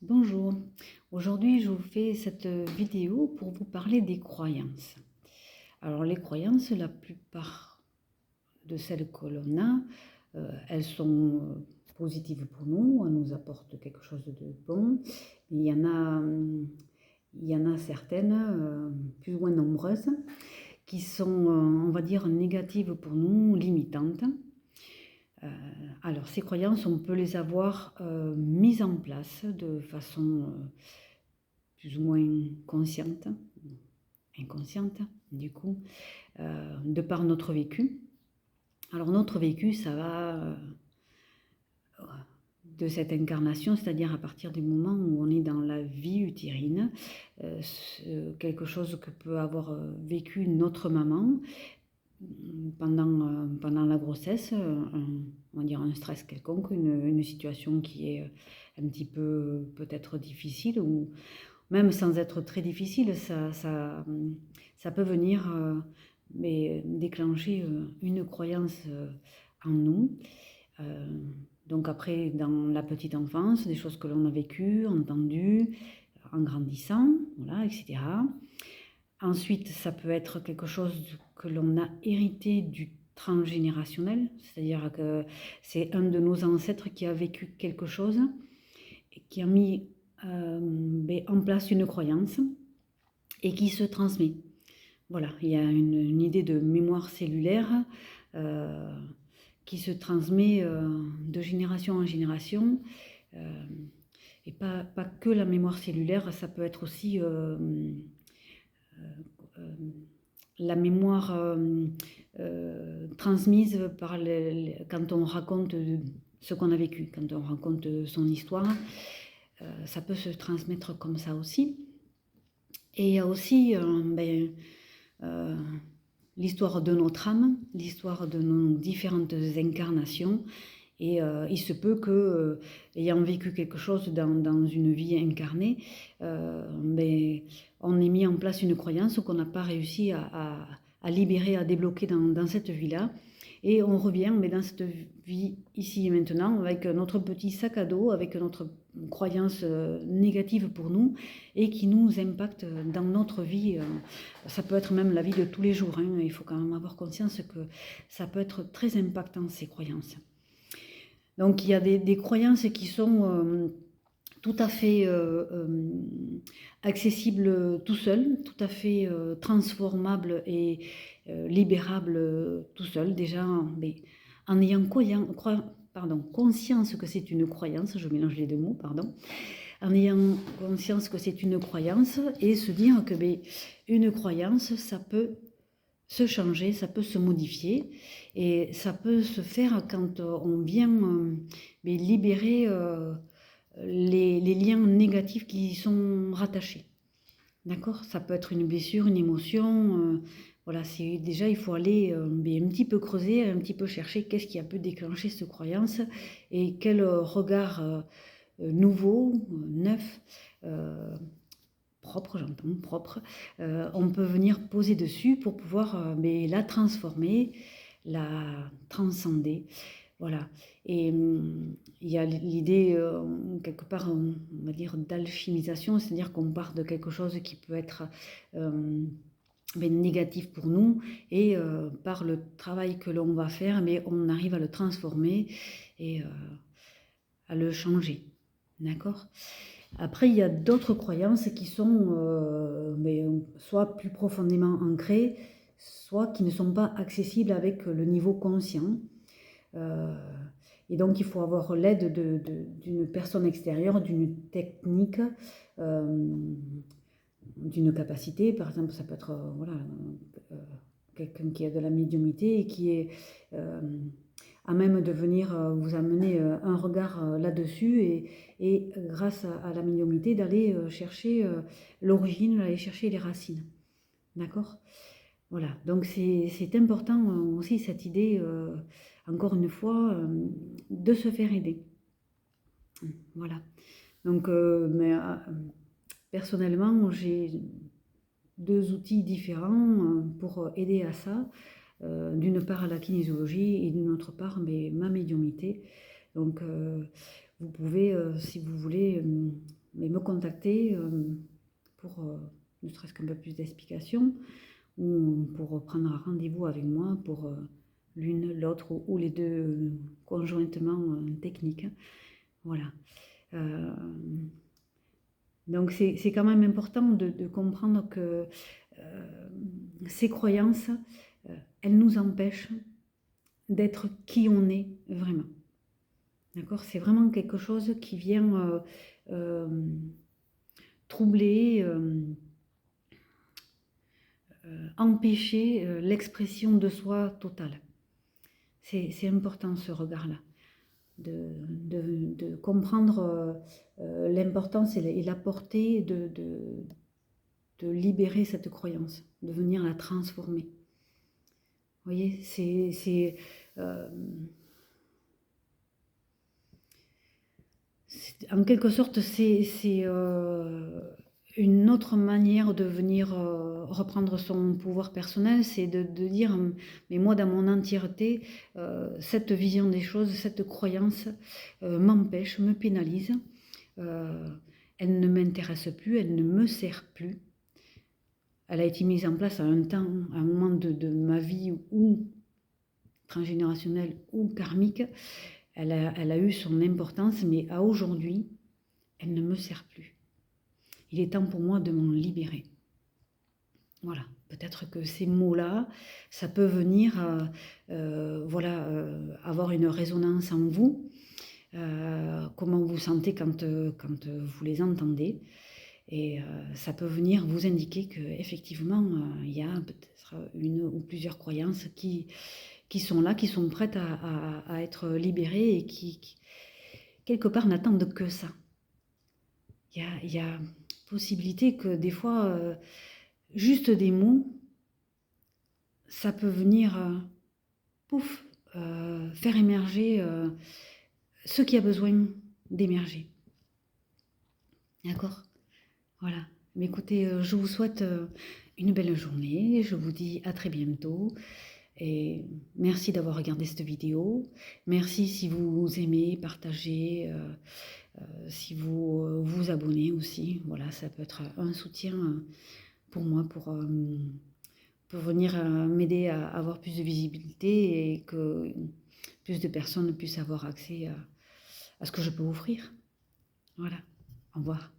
Bonjour, aujourd'hui je vous fais cette vidéo pour vous parler des croyances. Alors les croyances, la plupart de celles que l'on a, elles sont positives pour nous, elles nous apportent quelque chose de bon. Mais il y en a certaines, plus ou moins nombreuses, qui sont, on va dire, négatives pour nous, limitantes. Euh, alors ces croyances, on peut les avoir mises en place de façon plus ou moins consciente, inconsciente, du coup, de par notre vécu. Alors notre vécu, ça va de cette incarnation, c'est-à-dire à partir du moment où on est dans la vie utérine, quelque chose que peut avoir vécu notre maman pendant la grossesse, on va dire un stress quelconque, une situation qui est un petit peu peut-être difficile ou même sans être très difficile, ça peut venir déclencher une croyance en nous. Euh, donc après, dans la petite enfance, des choses que l'on a vécues, entendues, en grandissant, voilà, etc. Ensuite, ça peut être quelque chose que l'on a hérité du transgénérationnel, c'est-à-dire que c'est un de nos ancêtres qui a vécu quelque chose et qui a mis en place une croyance et qui se transmet. Voilà, il y a une idée de mémoire cellulaire euh, qui se transmet de génération en génération. Euh, et pas que la mémoire cellulaire, ça peut être aussi la mémoire transmise quand on raconte ce qu'on a vécu, quand on raconte son histoire. Ça peut se transmettre comme ça aussi. Et il y a aussi euh, l'histoire de notre âme, l'histoire de nos différentes incarnations. Et il se peut que, ayant vécu quelque chose dans une vie incarnée, on ait mis en place une croyance qu'on n'a pas réussi à libérer, à débloquer dans cette vie-là. Et on revient dans cette vie ici et maintenant avec notre petit sac à dos, avec notre croyance négative pour nous et qui nous impacte dans notre vie. Ça peut être même la vie de tous les jours. Hein. Il faut quand même avoir conscience que ça peut être très impactant, ces croyances. Donc il y a des croyances qui sont tout à fait accessibles tout seul, tout à fait transformables et libérables tout seul. Déjà, en ayant conscience que c'est une croyance, je mélange les deux mots, pardon, en ayant conscience que c'est une croyance et se dire que une croyance, ça peut se changer, ça peut se modifier et ça peut se faire quand on vient libérer les liens négatifs qui y sont rattachés. D'accord? Ça peut être une blessure, une émotion. Voilà, déjà, il faut aller un petit peu creuser, un petit peu chercher qu'est-ce qui a pu déclencher cette croyance et quel regard nouveau, neuf, propre, j'entends, propre, on peut venir poser dessus pour pouvoir la transformer, la transcender. Voilà. Et il y a l'idée, quelque part, on va dire, d'alchimisation, c'est-à-dire qu'on part de quelque chose qui peut être négatif pour nous, et par le travail que l'on va faire, mais on arrive à le transformer et à le changer. D'accord? Après, il y a d'autres croyances qui sont soit plus profondément ancrées, soit qui ne sont pas accessibles avec le niveau conscient. Euh, et donc, il faut avoir l'aide d'une personne extérieure, d'une technique, euh, d'une capacité. Par exemple, ça peut être quelqu'un qui a de la médiumnité et qui est à même de venir vous amener un regard là-dessus et grâce à la médiumnité d'aller chercher l'origine, d'aller chercher les racines. D'accord? Voilà, donc c'est important aussi cette idée, encore une fois, de se faire aider. Voilà. Donc, personnellement, j'ai deux outils différents pour aider à ça. D'une part la kinésiologie et d'une autre part ma médiumnité. Donc vous pouvez, si vous voulez, me contacter pour ne serait-ce qu'un peu plus d'explications ou pour prendre un rendez-vous avec moi pour l'une, l'autre ou les deux conjointement techniques. Voilà. Donc c'est quand même important de comprendre que ces croyances, elles nous empêchent d'être qui on est vraiment. D'accord? C'est vraiment quelque chose qui vient troubler, empêcher l'expression de soi totale. C'est important ce regard-là, de comprendre l'importance et la portée de libérer cette croyance, de venir la transformer. Vous voyez, en quelque sorte, c'est une autre manière de venir reprendre son pouvoir personnel, c'est de dire, mais moi dans mon entièreté, cette vision des choses, cette croyance m'empêche, me pénalise, elle ne m'intéresse plus, elle ne me sert plus. Elle a été mise en place à un temps, à un moment de ma vie ou transgénérationnelle ou karmique. Elle a eu son importance, mais à aujourd'hui, elle ne me sert plus. Il est temps pour moi de m'en libérer. Voilà, peut-être que ces mots-là, ça peut venir avoir une résonance en vous. Comment vous sentez quand vous les entendez. Et ça peut venir vous indiquer qu'effectivement, il y a peut-être une ou plusieurs croyances qui sont là, qui sont prêtes à être libérées et qui quelque part, n'attendent que ça. Il y a possibilité que des fois, juste des mots, ça peut venir, faire émerger ce qui a besoin d'émerger. D'accord ? Voilà. Mais écoutez, je vous souhaite une belle journée. Je vous dis à très bientôt. Et merci d'avoir regardé cette vidéo. Merci si vous aimez, partagez, si vous vous abonnez aussi. Voilà, ça peut être un soutien pour moi, pour venir m'aider à avoir plus de visibilité et que plus de personnes puissent avoir accès à ce que je peux offrir. Voilà, au revoir.